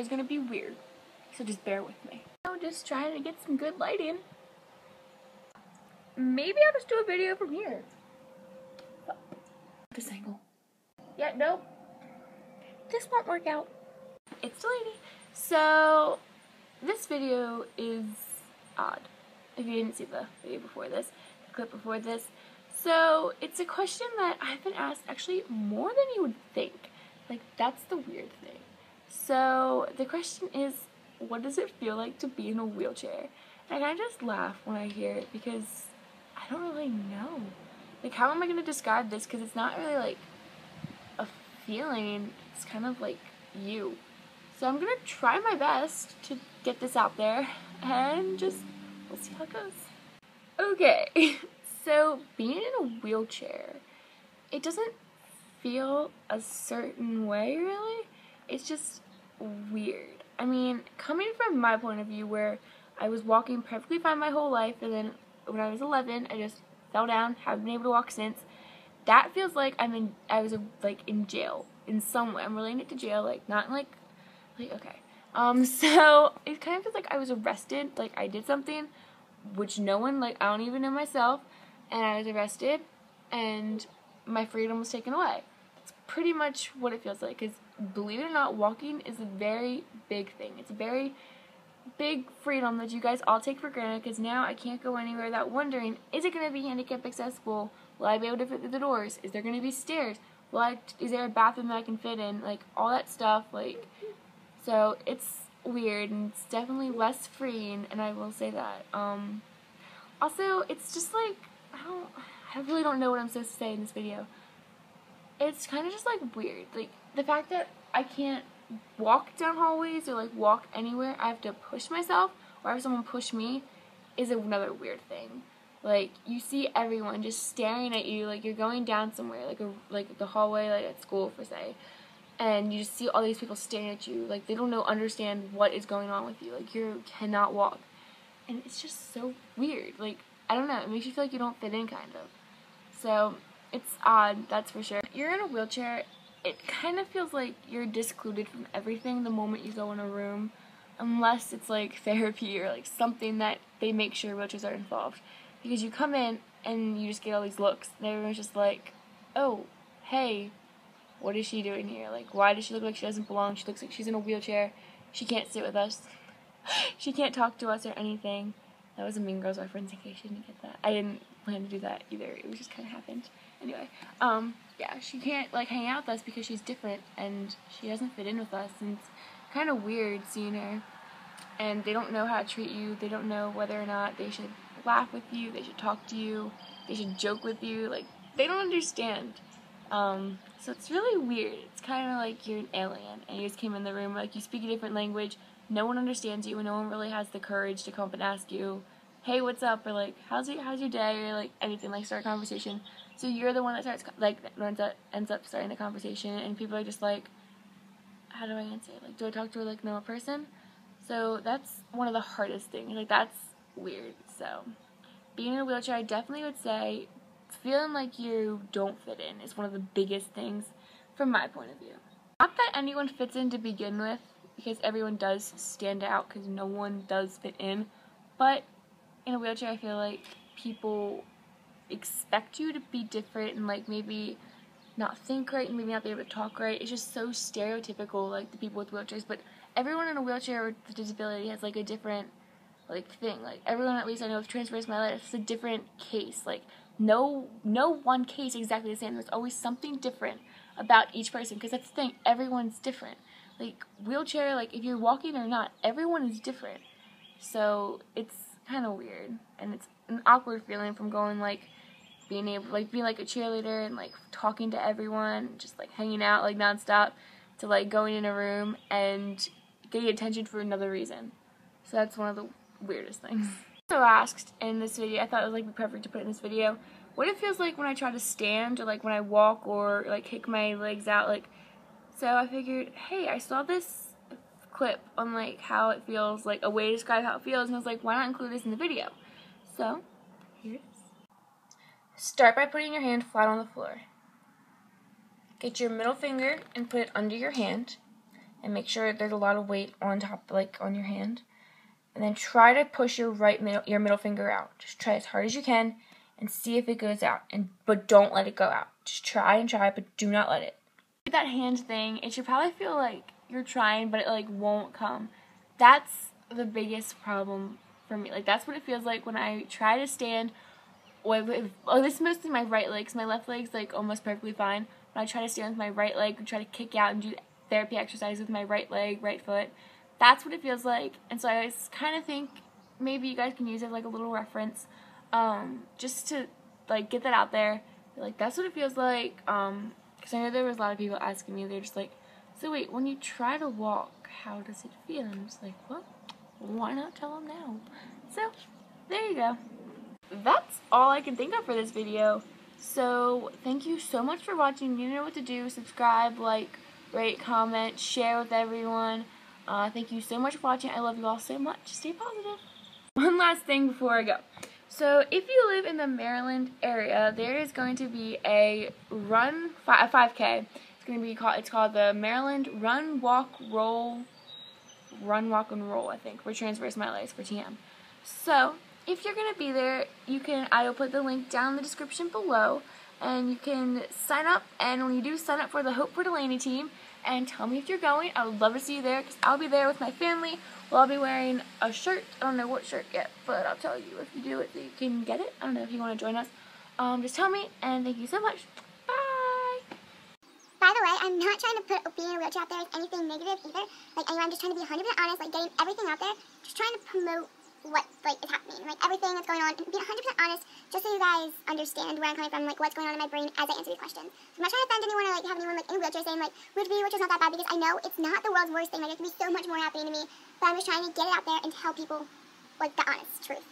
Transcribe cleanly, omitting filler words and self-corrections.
video is going to be weird, so just bear with me. I'm just trying to get some good lighting. Maybe I'll just do a video from here. This angle. Yeah, nope. This won't work out. It's Delaney. So, this video is odd. If you didn't see the video before this, the clip before this. So, it's a question that I've been asked actually more than you would think. Like, that's the weird thing. So, the question is, what does it feel like to be in a wheelchair? And I just laugh when I hear it because I don't really know. Like, how am I going to describe this? Because it's not really, like, a feeling. It's kind of like you. So I'm going to try my best to get this out there. And just, we'll see how it goes. Okay. So, being in a wheelchair, it doesn't feel a certain way, really. It's just weird. I mean, coming from my point of view, where I was walking perfectly fine my whole life, and then when I was 11, I just fell down, haven't been able to walk since. That feels like I was in jail in some way. I'm relating it to jail, like, not like, okay. So, it kind of feels like I was arrested, like, I did something, which no one, like, I don't even know myself, and I was arrested, and my freedom was taken away. That's pretty much what it feels like, because, believe it or not, walking is a very big thing. It's a very big freedom that you guys all take for granted, because now I can't go anywhere without wondering, is it going to be handicap accessible? Will I be able to fit through the doors? Is there going to be stairs? Is there a bathroom that I can fit in? Like, all that stuff, like, so it's weird, and it's definitely less freeing, and I will say that. Also, it's just like, I really don't know what I'm supposed to say in this video. It's kind of just, like, weird. Like, the fact that I can't walk down hallways or, like, walk anywhere, I have to push myself, or have someone push me, is another weird thing. Like, you see everyone just staring at you, like, you're going down somewhere, like the hallway, like, at school, for say, and you just see all these people staring at you, like, they don't understand what is going on with you, like, you cannot walk, and it's just so weird. Like, I don't know, it makes you feel like you don't fit in, kind of. So, it's odd, that's for sure. You're in a wheelchair, it kind of feels like you're discluded from everything the moment you go in a room, unless it's, like, therapy or, like, something that they make sure wheelchairs are involved. Because you come in, and you just get all these looks, and everyone's just like, oh, hey, what is she doing here? Like, why does she look like she doesn't belong? She looks like she's in a wheelchair. She can't sit with us. She can't talk to us or anything. That was a Mean Girls reference, in case you didn't get that. I didn't plan to do that either. It just kind of happened. Anyway, yeah, she can't, like, hang out with us because she's different, and she doesn't fit in with us, and it's kind of weird seeing her. And they don't know how to treat you. They don't know whether or not they should laugh with you, they should talk to you, they should joke with you. Like, they don't understand. So it's really weird. It's kind of like you're an alien, and you just came in the room, like, you speak a different language, no one understands you, and no one really has the courage to come up and ask you, hey, what's up, or, like, how's your day, or, like, anything, like, start a conversation. So you're the one that starts, like, ends up starting the conversation, and people are just like, how do I answer? Like, do I talk to a, like, normal person? So that's one of the hardest things. Like, that's weird. So, being in a wheelchair, I definitely would say feeling like you don't fit in is one of the biggest things from my point of view. Not that anyone fits in to begin with, because everyone does stand out, because no one does fit in, but in a wheelchair, I feel like people expect you to be different and, like, maybe not think right and maybe not be able to talk right. It's just so stereotypical, like, the people with wheelchairs, but everyone in a wheelchair with a disability has, like, a different, like, thing. Like, everyone, at least I know, with Transverse My Life, it's a different case. Like, no one case exactly the same. There's always something different about each person, because that's the thing, everyone's different. Like, wheelchair, like, if you're walking or not, everyone is different. So, it's kind of weird, and it's an awkward feeling from going, like, being like a cheerleader and, like, talking to everyone, just, like, hanging out, like, nonstop, to, like, going in a room and getting attention for another reason. So that's one of the weirdest things. Also asked in this video, I thought it was, like, perfect to put in this video, what it feels like when I try to stand, or, like, when I walk, or, like, kick my legs out, like. So I figured, hey, I saw this clip on, like, how it feels, like, a way to describe how it feels, and I was like, why not include this in the video? So, here it is. Start by putting your hand flat on the floor. Get your middle finger and put it under your hand. and make sure there's a lot of weight on top, like on your hand. And then try to push your middle finger out. Just try as hard as you can and see if it goes out. But don't let it go out. Just try and try, but do not let it. With that hand thing, it should probably feel like you're trying, but it like won't come. That's the biggest problem for me. Like that's what it feels like when I try to stand. This is mostly my right leg, 'cause my left leg's like almost perfectly fine. When I try to stand with my right leg and try to kick out and do therapy exercises with my right leg, right foot, that's what it feels like. And so I kind of think maybe you guys can use it like a little reference, just to like get that out there. Like that's what it feels like. Because I know there was a lot of people asking me. They're just like, so wait, when you try to walk, how does it feel? And I'm just like, what? Why not tell them now? So there you go. That's all I can think of for this video. So thank you so much for watching. You know what to do. Subscribe, like, rate, comment, share with everyone. Thank you so much for watching. I love you all so much. Stay positive. One last thing before I go. So if you live in the Maryland area, there is going to be a 5K. It's called the Maryland Run, Walk, and Roll, I think, for Transverse Miles for TM. So if you're going to be there, I will put the link down in the description below, and you can sign up. And when you do, sign up for the Hope for Delaney team and tell me if you're going. I would love to see you there because I'll be there with my family. Well, I'll be wearing a shirt. I don't know what shirt yet, but I'll tell you if you do it so you can get it. I don't know if you want to join us. Just tell me, and thank you so much. Bye! By the way, I'm not trying to put being in a wheelchair out there as anything negative either. Like, anyway, I'm just trying to be 100% honest, like, getting everything out there, just trying to promote what, like, is happening, like, everything that's going on, and be 100% honest, just so you guys understand where I'm coming from, like, what's going on in my brain as I answer these questions. So I'm not trying to offend anyone or, like, have anyone, like, in a wheelchair saying, like, wheelchair's not that bad, because I know it's not the world's worst thing, like, there could be so much more happening to me, but I'm just trying to get it out there and tell people, like, the honest truth.